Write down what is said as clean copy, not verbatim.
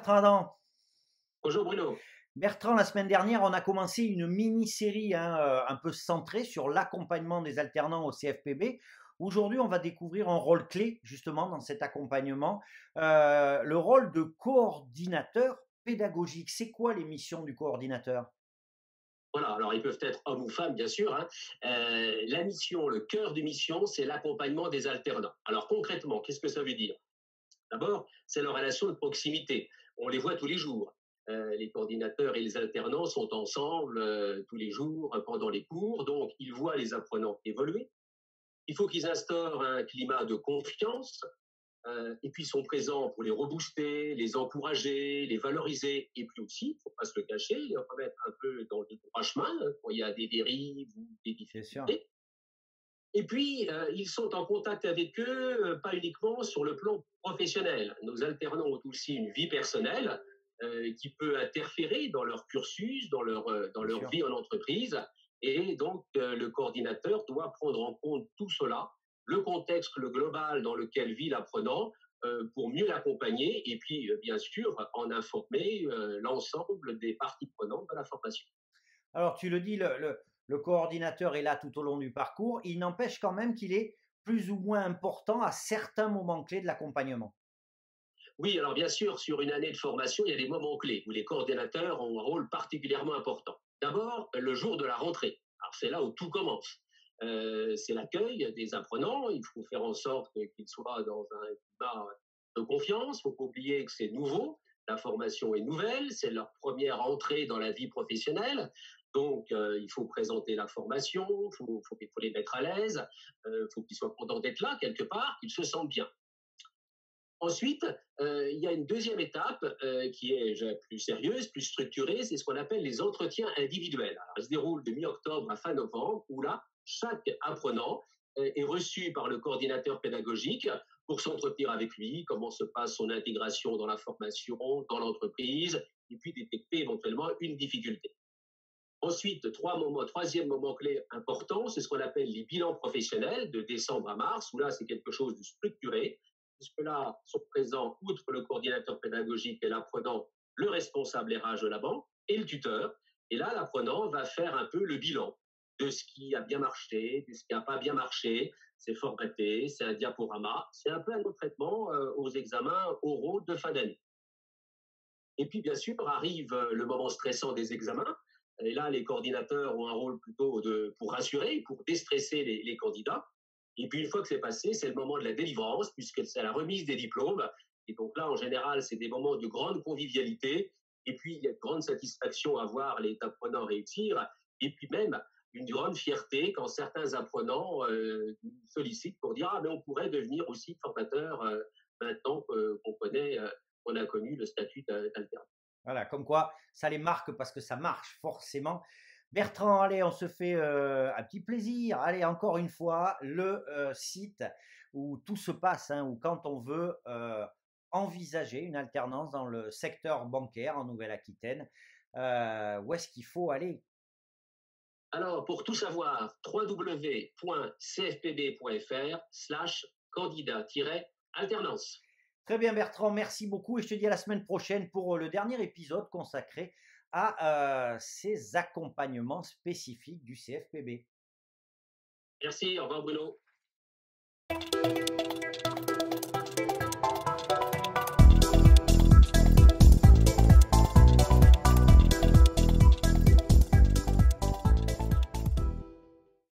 Bertrand Adam. Bonjour Bruno. Bertrand, la semaine dernière, on a commencé une mini-série un peu centrée sur l'accompagnement des alternants au CFPB. Aujourd'hui, on va découvrir un rôle clé justement dans cet accompagnement, le rôle de coordinateur pédagogique. C'est quoi les missions du coordinateur? Voilà, alors ils peuvent être hommes ou femmes, bien sûr, hein. La mission, le cœur de mission, c'est l'accompagnement des alternants. Alors concrètement, qu'est-ce que ça veut dire? D'abord, c'est leur relation de proximité. On les voit tous les jours. Les coordinateurs et les alternants sont ensemble tous les jours pendant les cours, donc ils voient les apprenants évoluer. Il faut qu'ils instaurent un climat de confiance, et puis ils sont présents pour les rebooster, les encourager, les valoriser, et puis aussi, il ne faut pas se le cacher, les remettre un peu dans le droit chemin quand il y a des dérives ou des C'est sûr. difficultés. Et puis, ils sont en contact avec eux, pas uniquement sur le plan professionnel. Nos alternants ont aussi une vie personnelle qui peut interférer dans leur cursus, dans Bien leur sûr. vie en entreprise. Et donc, le coordinateur doit prendre en compte tout cela, le contexte, le global dans lequel vit l'apprenant, pour mieux l'accompagner et puis, bien sûr, en informer l'ensemble des parties prenantes de la formation. Alors, tu le dis, le coordinateur est là tout au long du parcours. Il n'empêche quand même qu'il est plus ou moins important à certains moments clés de l'accompagnement. Oui, alors bien sûr, sur une année de formation, il y a des moments clés où les coordinateurs ont un rôle particulièrement important. D'abord, le jour de la rentrée. Alors c'est là où tout commence. C'est l'accueil des apprenants. Il faut faire en sorte qu'ils soient dans un climat de confiance. Il ne faut pas oublier que c'est nouveau. La formation est nouvelle. C'est leur première entrée dans la vie professionnelle. Donc, il faut présenter la formation. Il faut les mettre à l'aise. Il faut qu'ils soient contents d'être là quelque part, qu'ils se sentent bien. Ensuite, il y a une deuxième étape qui est plus sérieuse, plus structurée, c'est ce qu'on appelle les entretiens individuels. Alors, ils se déroulent de mi-octobre à fin novembre, où là, chaque apprenant est reçu par le coordinateur pédagogique pour s'entretenir avec lui, comment se passe son intégration dans la formation, dans l'entreprise, et puis détecter éventuellement une difficulté. Ensuite, troisième moment clé important, c'est ce qu'on appelle les bilans professionnels de décembre à mars, où là, c'est quelque chose de structuré, puisque là sont présents, outre le coordinateur pédagogique et l'apprenant, le responsable RH de la banque et le tuteur. Et là, l'apprenant va faire un peu le bilan de ce qui a bien marché, de ce qui n'a pas bien marché. C'est formaté, c'est un diaporama, c'est un peu un autre traitement aux examens oraux de fin d'année. Et puis, bien sûr, arrive le moment stressant des examens. Et là, les coordinateurs ont un rôle plutôt pour rassurer, pour déstresser les candidats. Et puis, une fois que c'est passé, c'est le moment de la délivrance, puisque c'est la remise des diplômes. Et donc là, en général, c'est des moments de grande convivialité. Et puis, il y a de grande satisfaction à voir les apprenants réussir. Et puis même, une grande fierté quand certains apprenants nous sollicitent pour dire: ah, mais on pourrait devenir aussi formateur maintenant qu'on connaît, on a connu le statut d'alternant. Voilà, comme quoi ça les marque parce que ça marche forcément. Bertrand, allez, on se fait un petit plaisir. Allez, encore une fois, le site où tout se passe, hein, où quand on veut envisager une alternance dans le secteur bancaire en Nouvelle-Aquitaine, où est-ce qu'il faut aller? Alors, pour tout savoir, www.cfpb.fr/candidat-alternance. Très bien, Bertrand, merci beaucoup et je te dis à la semaine prochaine pour le dernier épisode consacré à ces accompagnements spécifiques du CFPB. Merci, au revoir Bruno.